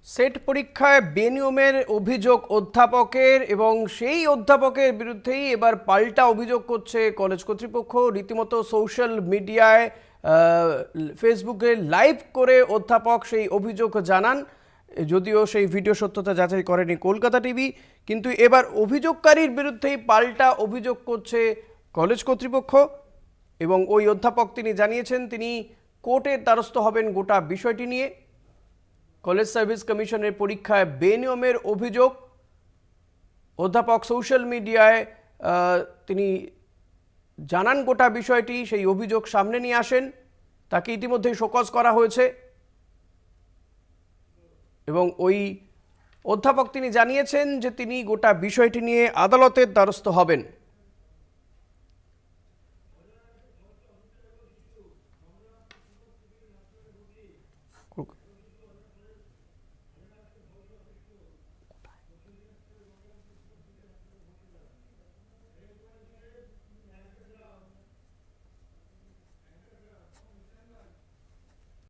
Set পরীক্ষায় বেনিয়মের অভিযোগ অধ্যাপকের এবং সেই অধ্যাপকের বিরুদ্ধেই এবার পাল্টা অভিযোগ করছে কলেজ কর্তৃপক্ষ। রীতিমতো সোশ্যাল মিডিয়ায় ফেসবুকে লাইভ করে অধ্যাপক সেই অভিযোগ জানান, যদিও সেই ভিডিও সত্যতা যাচাই করেনি কলকাতা টিভি, কিন্তু এবার অভিযোগকারীর বিরুদ্ধেই পাল্টা অভিযোগ করছে কলেজ কর্তৃপক্ষ। এবং ওই অধ্যাপক তিনি জানিয়েছেন তিনি কোর্টের দ্বারস্থ হবেন গোটা বিষয়টি নিয়ে। কলেজ সার্ভিস কমিশনের পরীক্ষায় বেনিয়মের অভিযোগ, অধ্যাপক সোশ্যাল মিডিয়ায় তিনি জানান গোটা বিষয়টি, সেই অভিযোগ সামনে নিয়ে আসেন, তাকে ইতিমধ্যেই শোকজ করা হয়েছে এবং ওই অধ্যাপক তিনি জানিয়েছেন যে তিনি গোটা বিষয়টি নিয়ে আদালতের দ্বারস্থ হবেন।